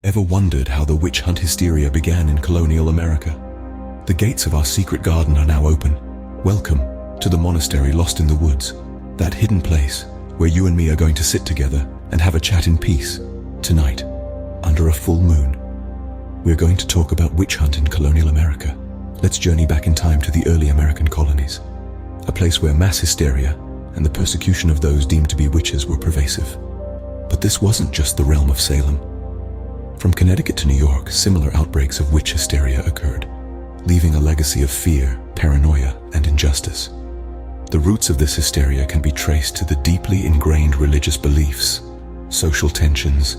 Ever wondered how the witch hunt hysteria began in colonial America? The gates of our secret garden are now open. Welcome to the monastery lost in the woods, that hidden place where you and me are going to sit together and have a chat in peace. Tonight, under a full moon, we're going to talk about witch hunt in colonial America. Let's journey back in time to the early American colonies, a place where mass hysteria and the persecution of those deemed to be witches were pervasive. But this wasn't just the realm of Salem. From Connecticut to New York, similar outbreaks of witch hysteria occurred, leaving a legacy of fear, paranoia, and injustice. The roots of this hysteria can be traced to the deeply ingrained religious beliefs, social tensions,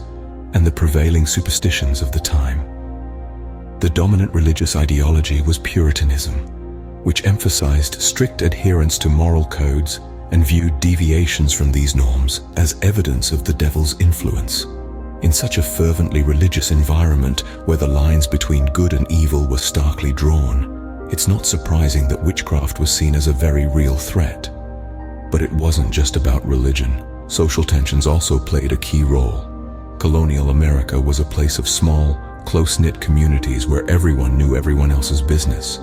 and the prevailing superstitions of the time. The dominant religious ideology was Puritanism, which emphasized strict adherence to moral codes and viewed deviations from these norms as evidence of the devil's influence. In such a fervently religious environment where the lines between good and evil were starkly drawn, it's not surprising that witchcraft was seen as a very real threat. But it wasn't just about religion. Social tensions also played a key role. Colonial America was a place of small, close-knit communities where everyone knew everyone else's business.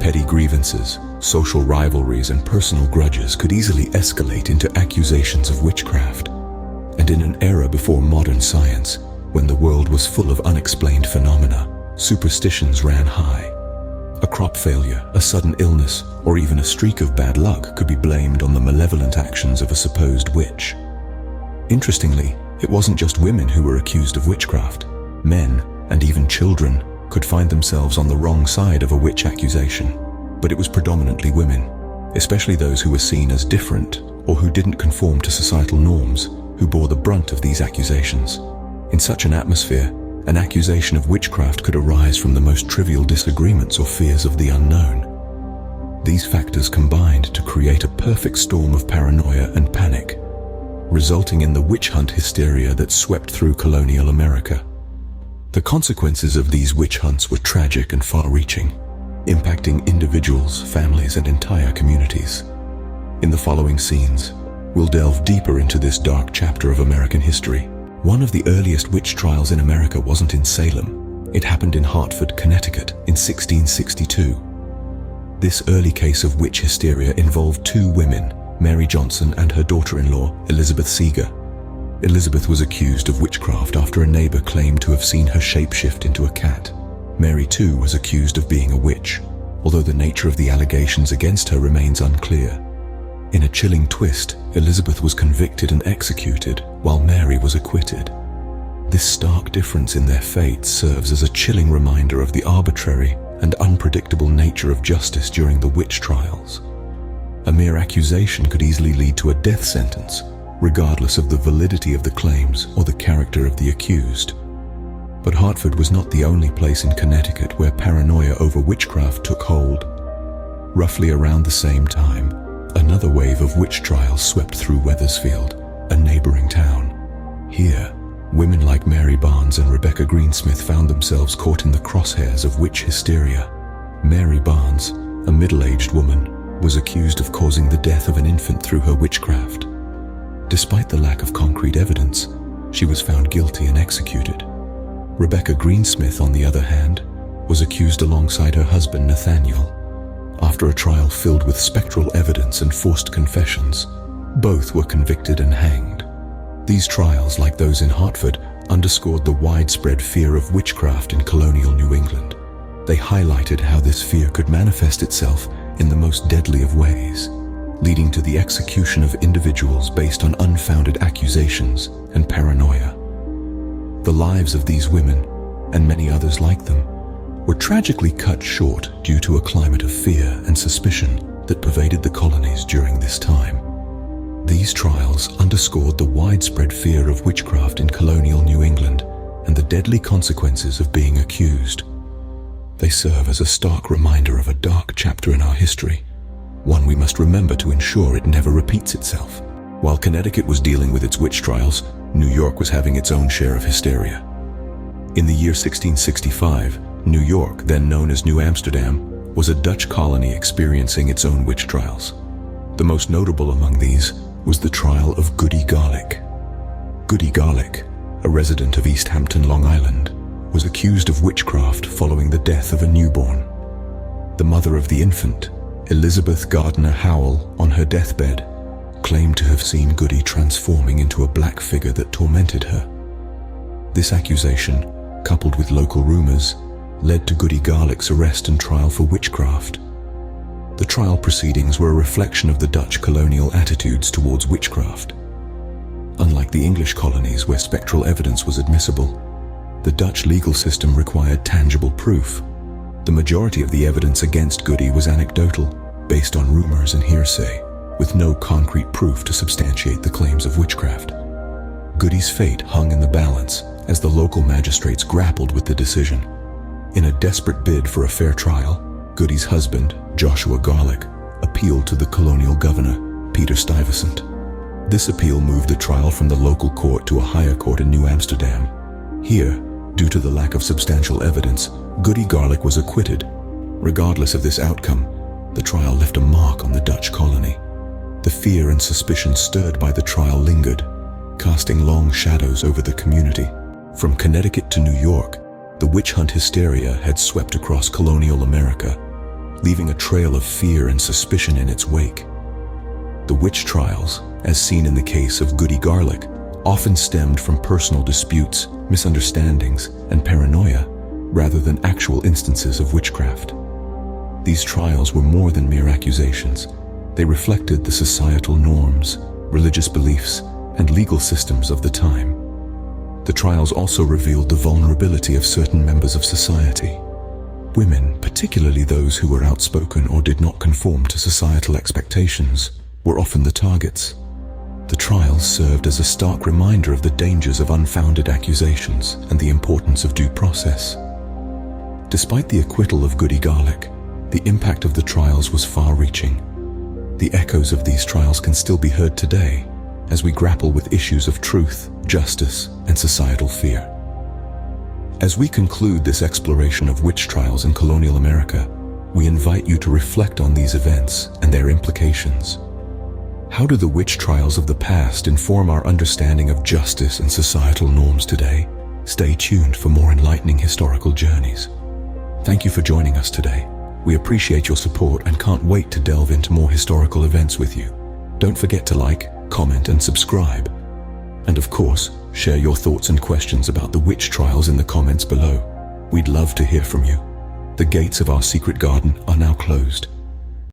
Petty grievances, social rivalries, and personal grudges could easily escalate into accusations of witchcraft. And in an era before modern science, when the world was full of unexplained phenomena, superstitions ran high. A crop failure, a sudden illness, or even a streak of bad luck could be blamed on the malevolent actions of a supposed witch. Interestingly, it wasn't just women who were accused of witchcraft. Men, and even children, could find themselves on the wrong side of a witch accusation. But it was predominantly women, especially those who were seen as different or who didn't conform to societal norms, who bore the brunt of these accusations. In such an atmosphere, an accusation of witchcraft could arise from the most trivial disagreements or fears of the unknown. These factors combined to create a perfect storm of paranoia and panic, resulting in the witch hunt hysteria that swept through colonial America. The consequences of these witch hunts were tragic and far-reaching, impacting individuals, families, and entire communities. In the following scenes, we'll delve deeper into this dark chapter of American history. One of the earliest witch trials in America wasn't in Salem. It happened in Hartford, Connecticut, in 1662. This early case of witch hysteria involved two women, Mary Johnson and her daughter-in-law, Elizabeth Seeger. Elizabeth was accused of witchcraft after a neighbor claimed to have seen her shapeshift into a cat. Mary, too, was accused of being a witch, although the nature of the allegations against her remains unclear. In a chilling twist, Elizabeth was convicted and executed, while Mary was acquitted. This stark difference in their fates serves as a chilling reminder of the arbitrary and unpredictable nature of justice during the witch trials. A mere accusation could easily lead to a death sentence, regardless of the validity of the claims or the character of the accused. But Hartford was not the only place in Connecticut where paranoia over witchcraft took hold. Roughly around the same time, another wave of witch trials swept through Wethersfield, a neighboring town. Here, women like Mary Barnes and Rebecca Greensmith found themselves caught in the crosshairs of witch hysteria. Mary Barnes, a middle-aged woman, was accused of causing the death of an infant through her witchcraft. Despite the lack of concrete evidence, she was found guilty and executed. Rebecca Greensmith, on the other hand, was accused alongside her husband Nathaniel. After a trial filled with spectral evidence and forced confessions, both were convicted and hanged. These trials, like those in Hartford, underscored the widespread fear of witchcraft in colonial New England. They highlighted how this fear could manifest itself in the most deadly of ways, leading to the execution of individuals based on unfounded accusations and paranoia. The lives of these women, and many others like them, were tragically cut short due to a climate of fear and suspicion that pervaded the colonies during this time. These trials underscored the widespread fear of witchcraft in colonial New England and the deadly consequences of being accused. They serve as a stark reminder of a dark chapter in our history, one we must remember to ensure it never repeats itself. While Connecticut was dealing with its witch trials, New York was having its own share of hysteria. In the year 1665, New York, then known as New Amsterdam, was a Dutch colony experiencing its own witch trials. The most notable among these was the trial of Goody Garlick. Goody Garlick, a resident of East Hampton, Long Island, was accused of witchcraft following the death of a newborn. The mother of the infant, Elizabeth Gardner Howell, on her deathbed, claimed to have seen Goody transforming into a black figure that tormented her. This accusation, coupled with local rumors, led to Goody Garlick's arrest and trial for witchcraft. The trial proceedings were a reflection of the Dutch colonial attitudes towards witchcraft. Unlike the English colonies where spectral evidence was admissible, the Dutch legal system required tangible proof. The majority of the evidence against Goody was anecdotal, based on rumors and hearsay, with no concrete proof to substantiate the claims of witchcraft. Goody's fate hung in the balance as the local magistrates grappled with the decision. In a desperate bid for a fair trial, Goody's husband, Joshua Garlick, appealed to the colonial governor, Peter Stuyvesant. This appeal moved the trial from the local court to a higher court in New Amsterdam. Here, due to the lack of substantial evidence, Goody Garlick was acquitted. Regardless of this outcome, the trial left a mark on the Dutch colony. The fear and suspicion stirred by the trial lingered, casting long shadows over the community. From Connecticut to New York, the witch hunt hysteria had swept across colonial America, leaving a trail of fear and suspicion in its wake. The witch trials, as seen in the case of Goody Garlick, often stemmed from personal disputes, misunderstandings, and paranoia, rather than actual instances of witchcraft. These trials were more than mere accusations. They reflected the societal norms, religious beliefs, and legal systems of the time. The trials also revealed the vulnerability of certain members of society. Women, particularly those who were outspoken or did not conform to societal expectations, were often the targets. The trials served as a stark reminder of the dangers of unfounded accusations and the importance of due process. Despite the acquittal of Goody Garlick, the impact of the trials was far-reaching. The echoes of these trials can still be heard today as we grapple with issues of truth, justice, and societal fear. As we conclude this exploration of witch trials in colonial America, we invite you to reflect on these events and their implications. How do the witch trials of the past inform our understanding of justice and societal norms today? Stay tuned for more enlightening historical journeys. Thank you for joining us today. We appreciate your support and can't wait to delve into more historical events with you. Don't forget to like, comment, and subscribe. And of course, share your thoughts and questions about the witch trials in the comments below. We'd love to hear from you. The gates of our secret garden are now closed,